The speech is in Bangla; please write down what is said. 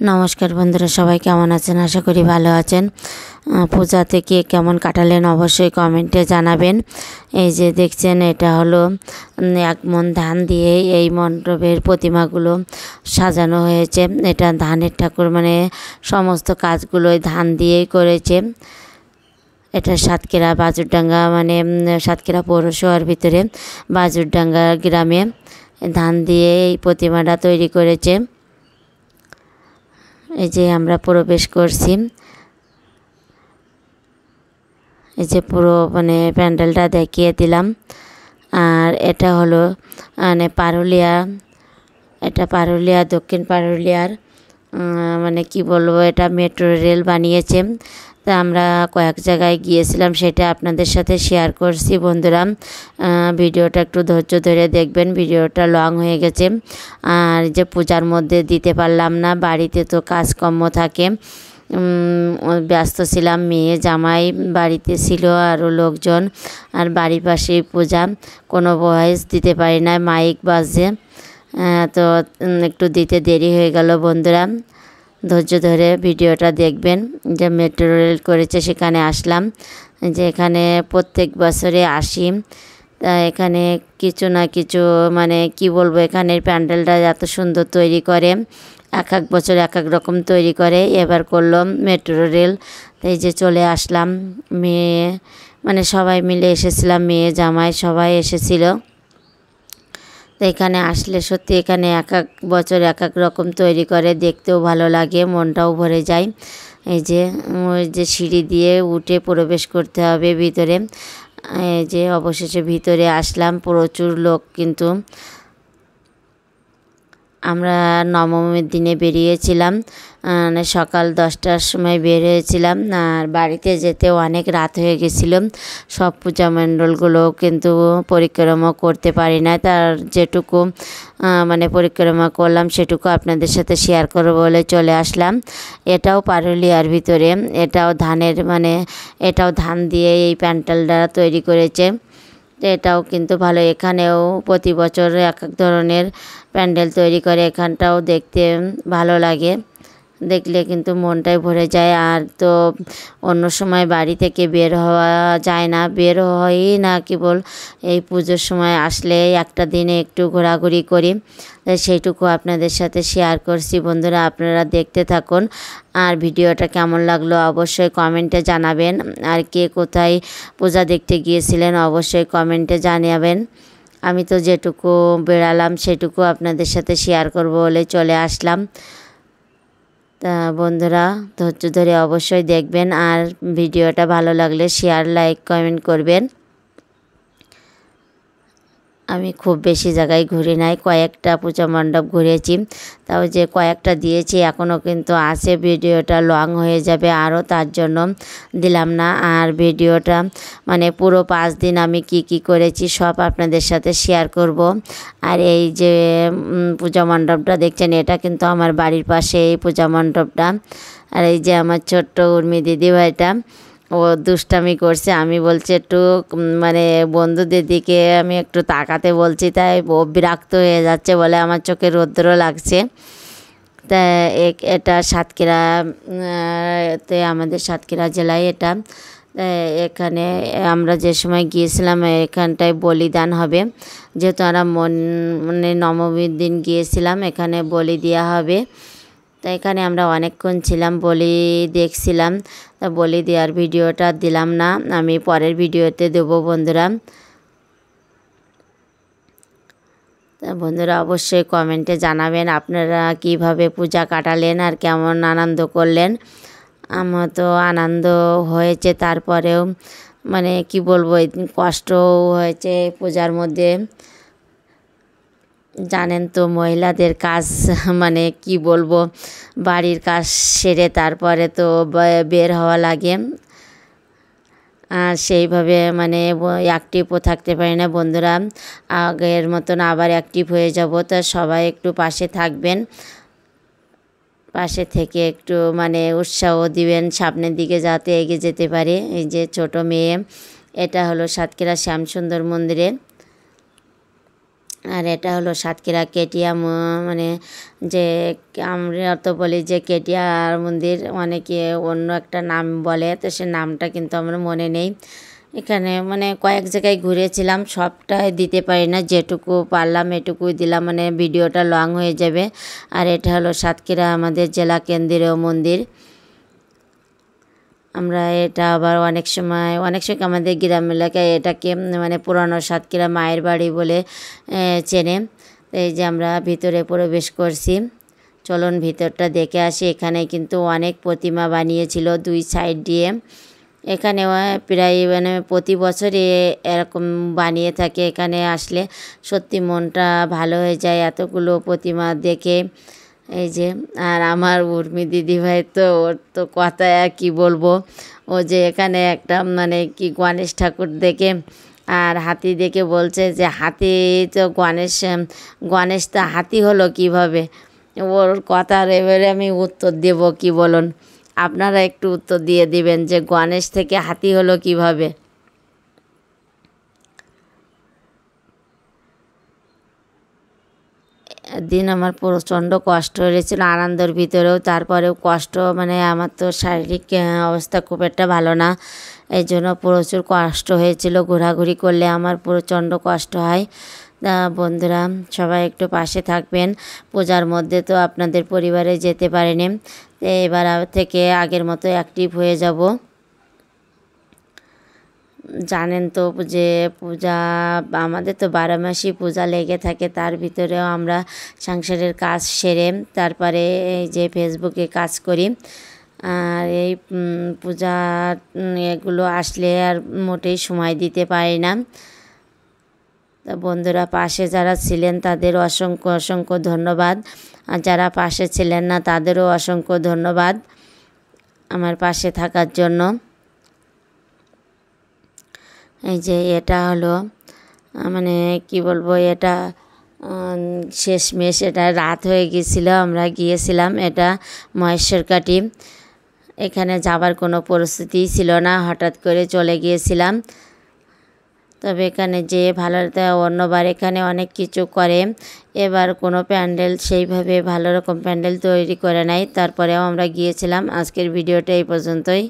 নমস্কার বন্ধুরা, সবাই কেমন আছেন? আশা করি ভালো আছেন। পূজাতে কে কেমন কাটালেন অবশ্যই কমেন্টে জানাবেন। এই যে দেখছেন, এটা হলো 1 মণ ধান দিয়ে এই মণ্ডপের প্রতিমাগুলো সাজানো হয়েছে। এটা ধানের ঠাকুর, মানে সমস্ত কাজগুলোই ধান দিয়েই করেছে। এটা সাতক্ষীরা বাজুরডাঙ্গা, মানে সাতক্ষীরা পৌরসভার ভিতরে বাজুরডাঙ্গা গ্রামে ধান দিয়ে এই প্রতিমাটা তৈরি করেছে। এই যে আমরা প্রবেশ করছি, এই যে পুরো মানে প্যান্ডেলটা দেখিয়ে দিলাম। আর এটা হলো মানে পারুলিয়া, এটা পারুলিয়া, দক্ষিণ পারুলিয়ার মানে কি বলবো, এটা মেট্রো রেল বানিয়েছে। তা আমরা কয়েক জায়গায় গিয়েছিলাম, সেটা আপনাদের সাথে শেয়ার করছি। বন্ধুরা, ভিডিওটা একটু ধৈর্য ধরে দেখবেন, ভিডিওটা লং হয়ে গেছে। আর যে পূজার মধ্যে দিতে পারলাম না, বাড়িতে তো কাজকর্ম থাকে, ব্যস্ত ছিলাম। মেয়ে জামাই বাড়িতে ছিল, আরও লোকজন, আর বাড়ির পাশেই পূজা, কোনো ভয়েস দিতে পারি না, মাইক বাজছে, তো একটু দিতে দেরি হয়ে গেল। বন্ধুরা, ধৈর্য ধরে ভিডিওটা দেখবেন। যে মেট্রো রেল করেছে সেখানে আসলাম, যে এখানে প্রত্যেক বছরে আসি। তা এখানে কিছু না কিছু, মানে কি বলবো, এখানের প্যান্ডেলটা এত সুন্দর তৈরি করে, এক এক বছর এক এক রকম তৈরি করে। এবার করলাম মেট্রো রেল, এই যে চলে আসলাম। মেয়ে মানে সবাই মিলে এসেছিলাম, মেয়ে জামাই সবাই এসেছিল। তো এখানে আসলে সত্যি এখানে এক এক বছর এক এক রকম তৈরি করে, দেখতেও ভালো লাগে, মনটাও ভরে যায়। এই যে ওই যে সিঁড়ি দিয়ে উঠে প্রবেশ করতে হবে ভিতরে। এই যে অবশেষে ভিতরে আসলাম, প্রচুর লোক। কিন্তু আমরা নবমীর দিনে বেরিয়েছিলাম, সকাল 10টার সময় বের হয়েছিলাম। আর বাড়িতে যেতেও অনেক রাত হয়ে গেছিল। সব পূজা মণ্ডলগুলো কিন্তু পরিক্রমা করতে পারি না, তার যেটুকু মানে পরিক্রমা করলাম সেটুকু আপনাদের সাথে শেয়ার করব বলে চলে আসলাম। এটাও পারুলিয়ার ভিতরে, এটাও ধানের, মানে এটাও ধান দিয়ে এই প্যান্ডেলটা তৈরি করেছে। এটাও কিন্তু ভালো, এখানেও প্রতি বছর এক এক ধরনের প্যান্ডেল তৈরি করে। এখানটাও দেখতে ভালো লাগে, দেখলে কিন্তু মনটাই ভরে যায়। আর তো অন্য সময় বাড়ি থেকে বের হওয়া যায় না, বের হই না, কেবল এই পুজোর সময় আসলে একটা দিনে একটু ঘোরাঘুরি করি, সেইটুকু আপনাদের সাথে শেয়ার করছি। বন্ধুরা, আপনারা দেখতে থাকুন। আর ভিডিওটা কেমন লাগলো অবশ্যই কমেন্টে জানাবেন। আর কে কোথায় পূজা দেখতে গিয়েছিলেন অবশ্যই কমেন্টে জানাবেন। আমি তো যেটুকু বেড়ালাম সেটুকু আপনাদের সাথে শেয়ার করব বলে চলে আসলাম। তা বন্ধুরা, ধৈর্য ধরে অবশ্যই দেখবেন। আর ভিডিওটা ভালো লাগলে শেয়ার, লাইক, কমেন্ট করবেন। আমি খুব বেশি জায়গায় ঘুরি নাই, কয়েকটা পূজা মণ্ডপ ঘুরেছি, তাও যে কয়েকটা দিয়েছি এখনও কিন্তু আছে। ভিডিওটা লং হয়ে যাবে আরও, তার জন্য দিলাম না। আর ভিডিওটা মানে পুরো 5 দিন আমি কি করেছি সব আপনাদের সাথে শেয়ার করব। আর এই যে পূজা মণ্ডপটা দেখছেন, এটা কিন্তু আমার বাড়ির পাশে এই পূজা মণ্ডপটা। আর এই যে আমার ছোট্ট উর্মি দিদিভাইটা, ও দুষ্টামি করছে। আমি বলছি একটু মানে বন্ধুদের দিকে আমি একটু তাকাতে বলছি, তাই ও বিরক্ত হয়ে যাচ্ছে, বলে আমার চোখে রৌদ্র লাগছে। তা এটা সাতক্ষীরা তে, আমাদের সাতক্ষীরা জেলায় এটা। এখানে আমরা যে সময় গিয়েছিলাম এখানটায় বলিদান হবে, যেহেতু আমরা মানে নবমীর দিন গিয়েছিলাম, এখানে বলি দেওয়া হবে। তা এখানে আমরা অনেকক্ষণ ছিলাম, বলি দেখছিলাম। তা বলি দেওয়ার ভিডিওটা দিলাম না, আমি পরের ভিডিওতে দেবো বন্ধুরা। তা বন্ধুরা, অবশ্যই কমেন্টে জানাবেন আপনারা কিভাবে পূজা কাটালেন আর কেমন আনন্দ করলেন। আমার তো আনন্দ হয়েছে, তারপরেও মানে কি বলবো, কষ্টও হয়েছে পূজার মধ্যে। জানেন তো মহিলাদের কাজ, মানে কি বলবো, বাড়ির কাজ সেরে তারপরে তো বের হওয়া লাগে। আর সেইভাবে মানে অ্যাক্টিভও থাকতে পারি না। বন্ধুরা, আগের মতন আবার অ্যাক্টিভ হয়ে যাব, তা সবাই একটু পাশে থাকবেন, পাশে থেকে একটু মানে উৎসাহ দিবেন সামনের দিকে যাতে এগিয়ে যেতে পারে। এই যে ছোট মেয়ে, এটা হলো সাতক্ষীরা শ্যামসুন্দর মন্দিরে। আর এটা হলো সাতক্ষীরা কেটিয়া মানে যে আমরা তো বলি যে কেটিয়ার মন্দির, অনেকে অন্য একটা নাম বলে, তো সে নামটা কিন্তু আমার মনে নেই। এখানে মানে কয়েক জায়গায় ঘুরেছিলাম, সবটাই দিতে পারি না, যেটুকু পারলাম এটুকুই দিলাম, মানে ভিডিওটা লং হয়ে যাবে। আর এটা হলো সাতক্ষীরা আমাদের জেলা কেন্দ্রীয় মন্দির। আমরা এটা আবার অনেক সময় আমাদের গ্রাম এলাকায় এটাকে মানে পুরানো সাতক্ষীরা মায়ের বাড়ি বলে চেনে। এই যে আমরা ভিতরে প্রবেশ করছি, চলুন ভিতরটা দেখে আসি। এখানে কিন্তু অনেক প্রতিমা বানিয়েছিল দুই সাইড দিয়ে। এখানে প্রায় মানে প্রতি বছরই এরকম বানিয়ে থাকে। এখানে আসলে সত্যি মনটা ভালো হয়ে যায় এতগুলো প্রতিমা দেখে। এই যে আর আমার উর্মি দিদিভাই তো ওর তো কথায় আর কী বলবো, ও যে এখানে একটা মানে কি গণেশ ঠাকুর দেখে আর হাতি দেখে বলছে যে হাতি তো গণেশ তো হাতি হলো কিভাবে। ওর কথার এবারে আমি উত্তর দেব কি বলুন, আপনারা একটু উত্তর দিয়ে দিবেন যে গণেশ থেকে হাতি হলো কিভাবে। দিন আমার প্রচণ্ড কষ্ট হয়েছিল, আনন্দের ভিতরেও, তারপরেও কষ্ট, মানে আমার তো শারীরিক অবস্থা খুব একটা ভালো না, এই জন্য প্রচুর কষ্ট হয়েছিল। ঘোরাঘুরি করলে আমার প্রচণ্ড কষ্ট হয়। বন্ধুরা সবাই একটু পাশে থাকবেন। পূজার মধ্যে তো আপনাদের পরিবারে যেতে পারিনি, এবার থেকে আগের মতো অ্যাক্টিভ হয়ে যাব। জানেন তো যে পূজা আমাদের তো 12 মাসই পূজা লেগে থাকে, তার ভিতরেও আমরা সংসারের কাজ সেরে তারপরে এই যে ফেসবুকে কাজ করি। আর এই পূজা এগুলো আসলে আর মোটেই সময় দিতে পারি না। তা বন্ধুরা পাশে যারা ছিলেন তাদের অসংখ্য অসংখ্য ধন্যবাদ, আর যারা পাশে ছিলেন না তাদেরও অসংখ্য ধন্যবাদ আমার পাশে থাকার জন্য। এই যে এটা হলো মানে কি বলবো, এটা শেষমেশ এটা রাত হয়ে গিয়েছিলো, আমরা গিয়েছিলাম এটা মহেশ্বরকাটি। এখানে যাবার কোনো পরিস্থিতি ছিল না, হঠাৎ করে চলে গিয়েছিলাম। তবে এখানে যে ভালো, অন্যবার এখানে অনেক কিছু করে, এবার কোনো প্যান্ডেল সেইভাবে ভালো রকম প্যান্ডেল তৈরি করে নাই, তারপরেও আমরা গিয়েছিলাম। আজকের ভিডিওটা এই পর্যন্তই।